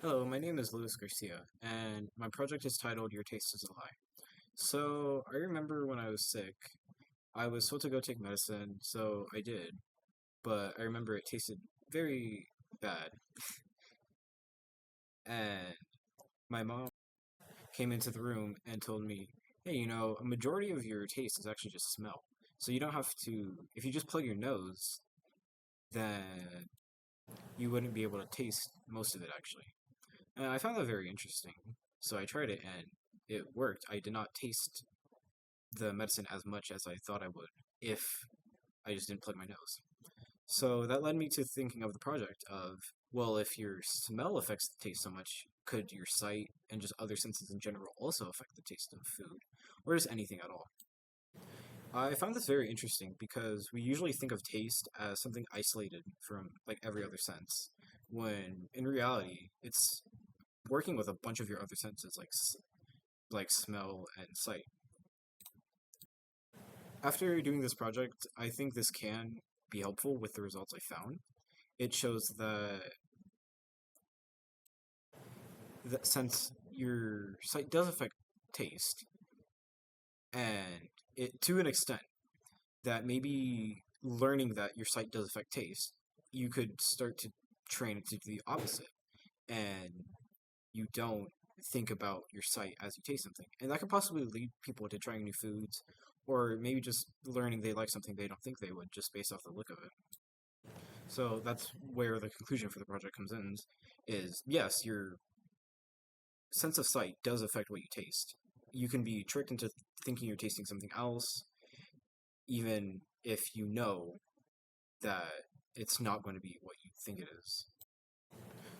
Hello, my name is Garcia, and my project is titled Your Taste is a Lie. So, I remember when I was sick, I was supposed to go take medicine, so I did, but I remember it tasted very bad, and my mom came into the room and told me, hey, a majority of your taste is actually just smell. So you don't have to, if you just plug your nose, then you wouldn't be able to taste most of it actually. And I found that very interesting. So I tried it and it worked. I did not taste the medicine as much as I thought I would if I just didn't plug my nose. So that led me to thinking of the project of, well, if your smell affects the taste so much, could your sight and just other senses in general also affect the taste of food, or just anything at all? I found this very interesting because we usually think of taste as something isolated from like every other sense, when in reality it's working with a bunch of your other senses like smell and sight. After doing this project, I think this can be helpful with the results I found. It shows that since your sight does affect taste, and it to an extent that maybe learning that your sight does affect taste, you could start to train it to do the opposite, and you don't think about your sight as you taste something, and that could possibly lead people to trying new foods, or maybe just learning they like something they don't think they would just based off the look of it. So that's where the conclusion for the project comes in is yes, your sense of sight does affect what you taste. You can be tricked into thinking you're tasting something else, even if you know that it's not going to be what you think it is.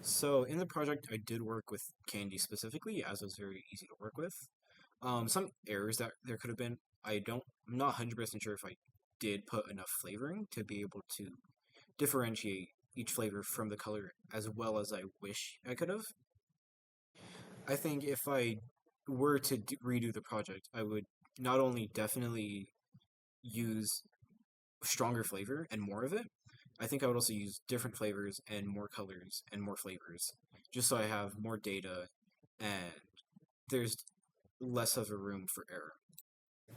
So in the project, I did work with candy specifically, as it was very easy to work with. Some errors that there could have been, I'm not 100% sure if I did put enough flavoring to be able to differentiate each flavor from the color as well as I wish I could have. I think if I were to redo the project, I would not only definitely use stronger flavor and more of it, I think I would also use different flavors and more colors and more flavors, just so I have more data and there's less of a room for error.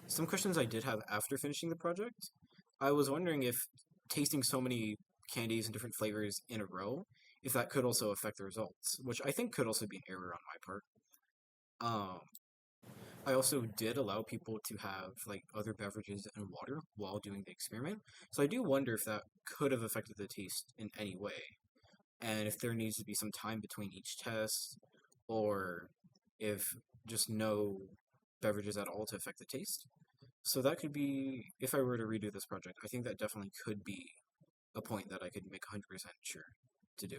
Some questions I did have after finishing the project, I was wondering if tasting so many candies and different flavors in a row, if that could also affect the results, which I think could also be an error on my part. Um, I also did allow people to have like other beverages and water while doing the experiment, so I do wonder if that could have affected the taste in any way, and if there needs to be some time between each test, or if just no beverages at all to affect the taste. So that could be, if I were to redo this project, I think that definitely could be a point that I could make 100% sure to do.